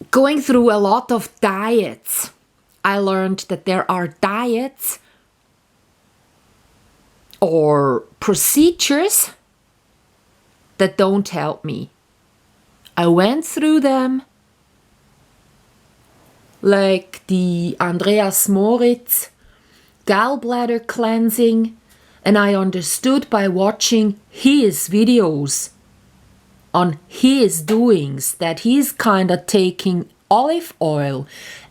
going through a lot of diets, I learned that there are diets or procedures that don't help me. I went through them, like the Andreas Moritz gallbladder cleansing, and I understood by watching his videos on his doings that he's kind of taking olive oil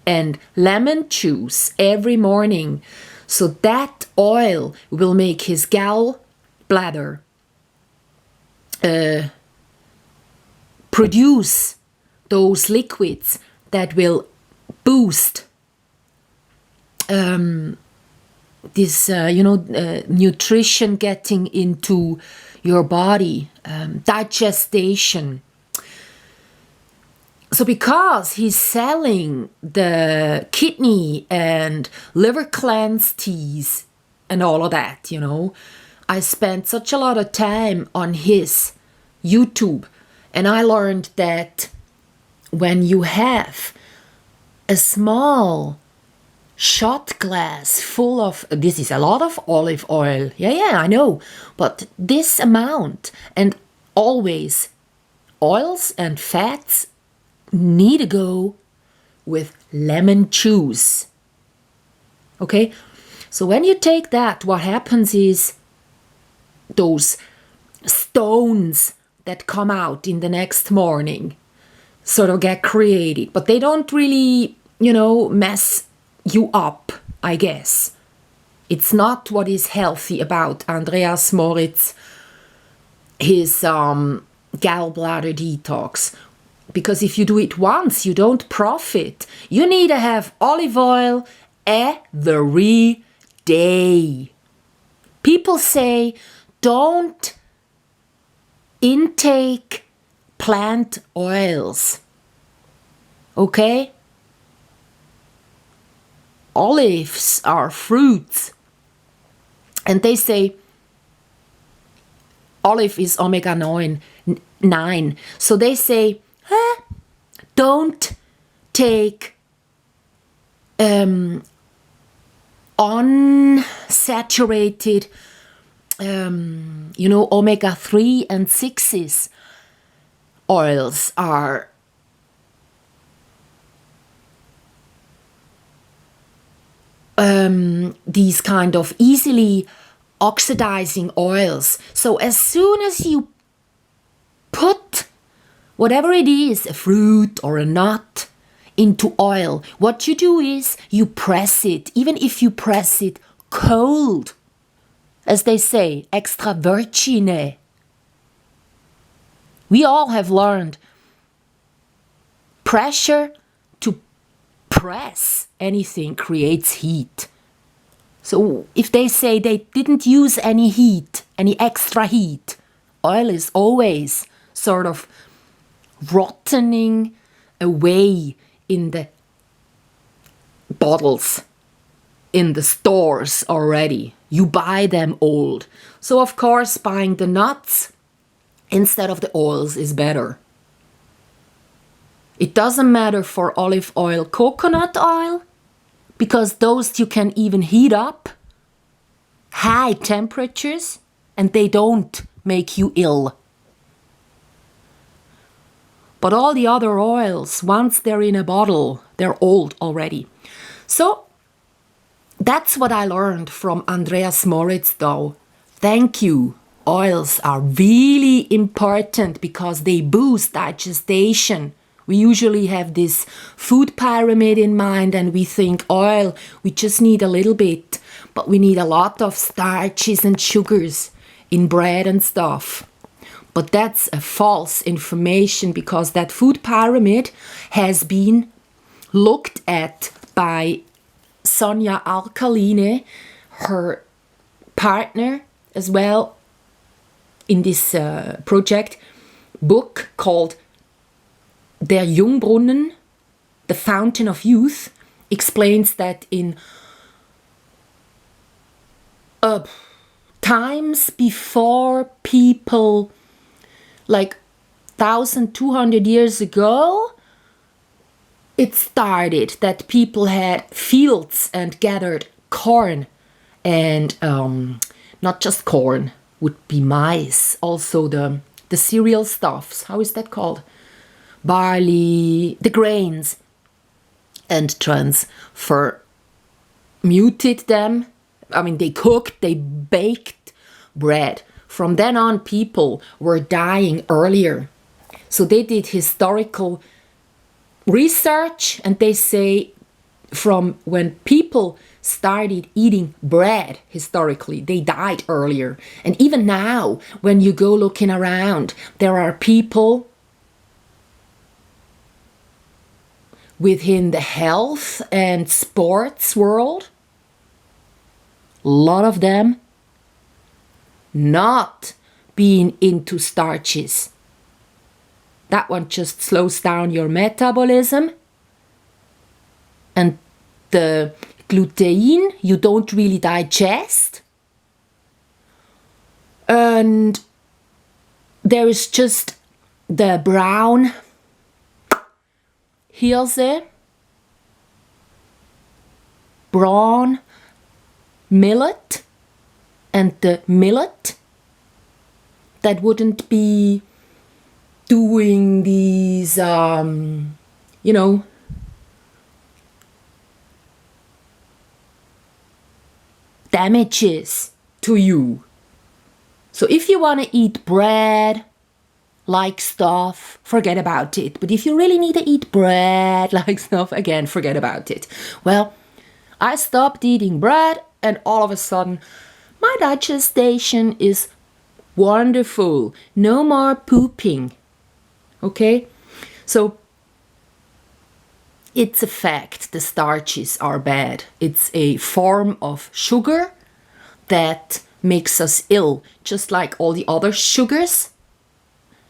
and lemon juice every morning. So that oil will make his gallbladder produce those liquids that will boost this, nutrition getting into your body, digestion. So because he's selling the kidney and liver cleanse teas and all of that, I spent such a lot of time on his YouTube, and I learned that when you have a small shot glass full of, this is a lot of olive oil, yeah, I know, but this amount, and always oils and fats need to go with lemon juice. Okay, so when you take that, what happens is those stones that come out in the next morning sort of get created, but they don't really, mess you up, I guess. It's not what is healthy about Andreas Moritz, his gallbladder detox. Because if you do it once, you don't profit. You need to have olive oil every day. People say, don't intake plant oils. Okay? Olives are fruits. And they say olive is omega 9. So they say, don't take unsaturated, omega 3 and 6s. Oils are these kind of easily oxidizing oils. So as soon as you put whatever it is, a fruit or a nut, into oil, what you do is you press it, even if you press it cold, as they say, extra virgine. We all have learned pressure to press anything creates heat. So if they say they didn't use any heat, any extra heat, oil is always sort of rottening away in the bottles, in the stores already. You buy them old. So of course buying the nuts instead of the oils is better. It doesn't matter for olive oil, coconut oil, because those you can even heat up high temperatures and they don't make you ill. But all the other oils, once they're in a bottle, they're old already. So that's what I learned from Andreas Moritz though. Thank you. Oils are really important because they boost digestion. We usually have this food pyramid in mind and we think oil, we just need a little bit, but we need a lot of starches and sugars in bread and stuff. But that's a false information because that food pyramid has been looked at by Sonia Alkaline, her partner as well, in this project book called Der Jungbrunnen, The Fountain of Youth, explains that in times before people, 1,200 years ago, it started that people had fields and gathered corn, and not just corn, would be maize, also the cereal stuffs, how is that called? Barley, the grains, and muted them. I mean, they cooked, they baked bread. From then on, people were dying earlier. So they did historical research, and they say from when people started eating bread historically, they died earlier. And even now, when you go looking around, there are people within the health and sports world, a lot of them not being into starches. That one just slows down your metabolism, and the gluten you don't really digest. And there is just the brown Hirse, brown millet, and the millet that wouldn't be doing these, damages to you. So if you want to eat bread like stuff, forget about it. But if you really need to eat bread like stuff, again, forget about it. Well, I stopped eating bread, and all of a sudden my digestion is wonderful. No more pooping. Okay? So it's a fact the starches are bad. It's a form of sugar that makes us ill, just like all the other sugars.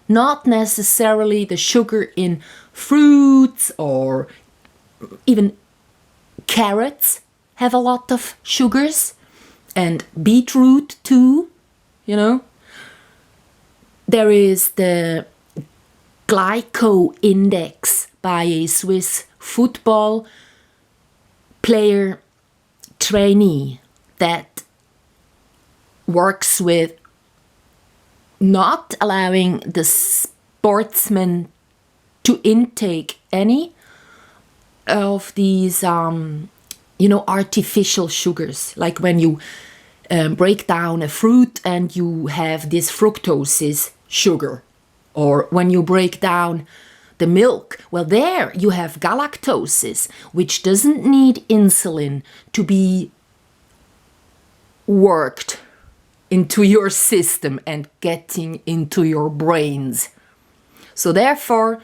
Not necessarily the sugar in fruits, or even carrots have a lot of sugars, and beetroot too, There is the glyco index by a Swiss football player trainee that works with not allowing the sportsman to intake any of these, artificial sugars. Like when you break down a fruit and you have this fructose sugar, or when you break down the milk, well, there you have galactose, which doesn't need insulin to be worked into your system and getting into your brains. So therefore,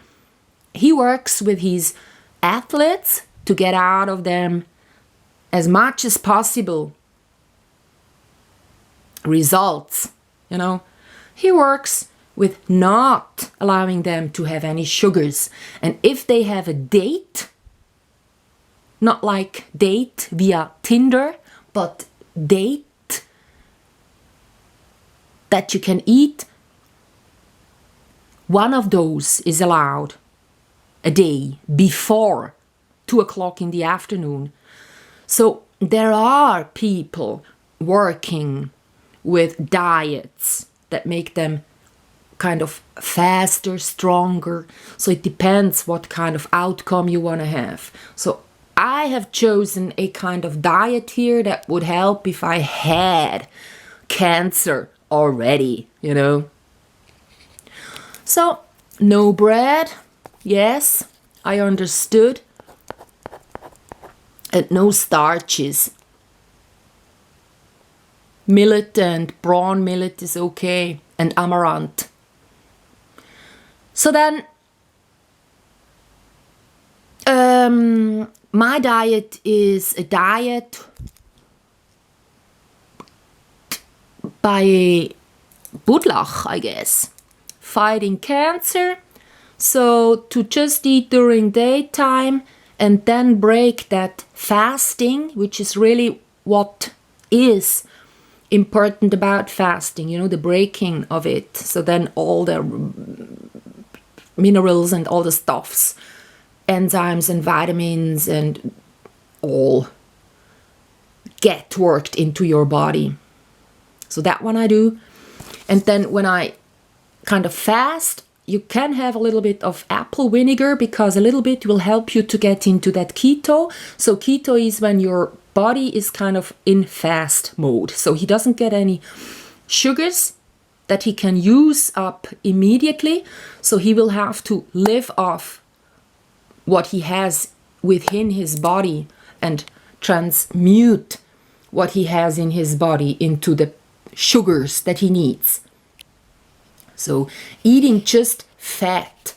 he works with his athletes to get out of them as much as possible results. He works with not allowing them to have any sugars. And if they have a date, not like date via Tinder, but date that you can eat, one of those is allowed a day before 2:00 in the afternoon. So there are people working with diets that make them kind of faster, stronger. So it depends what kind of outcome you want to have. So I have chosen a kind of diet here that would help if I had cancer already, So no bread, yes, I understood. And no starches. Millet and brown millet is okay, and amaranth. So then, my diet is a diet by Budlach, I guess, fighting cancer. So to just eat during daytime and then break that fasting, which is really what is important about fasting, the breaking of it. So then all the minerals and all the stuffs enzymes and vitamins and all get worked into your body. So that one I do. And then when I kind of fast, you can have a little bit of apple vinegar, because a little bit will help you to get into that keto. So keto is when your body is kind of in fast mode. So he doesn't get any sugars that he can use up immediately. So he will have to live off what he has within his body and transmute what he has in his body into the sugars that he needs. So eating just fat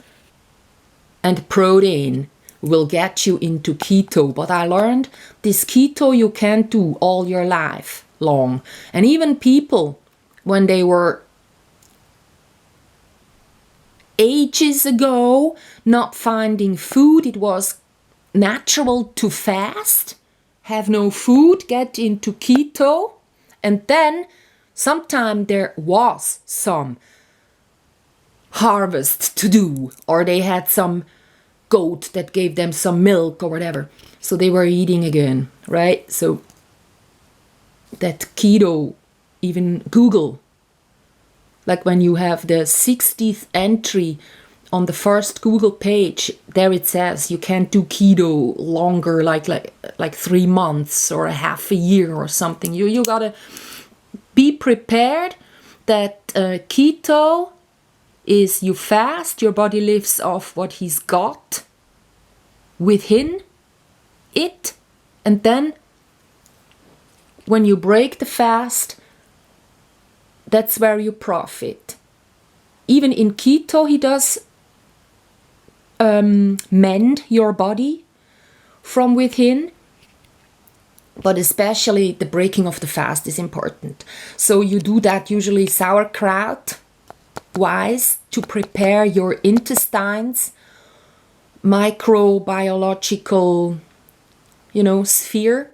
and protein will get you into keto. But I learned this keto you can't do all your life long. And even people, when they were ages ago not finding food, it was natural to fast, have no food, get into keto, and then sometime there was some harvest to do, or they had some goat that gave them some milk or whatever, so they were eating again, right? So that keto, even Google, like when you have the 60th entry on the first Google page, there it says you can't do keto longer, like 3 months or a half a year or something. You gotta be prepared that keto is you fast, your body lives off what he's got within it, and then when you break the fast, that's where you profit. Even in keto, he does mend your body from within, but especially the breaking of the fast is important. So you do that usually sauerkraut wise to prepare your intestines, microbiological, sphere,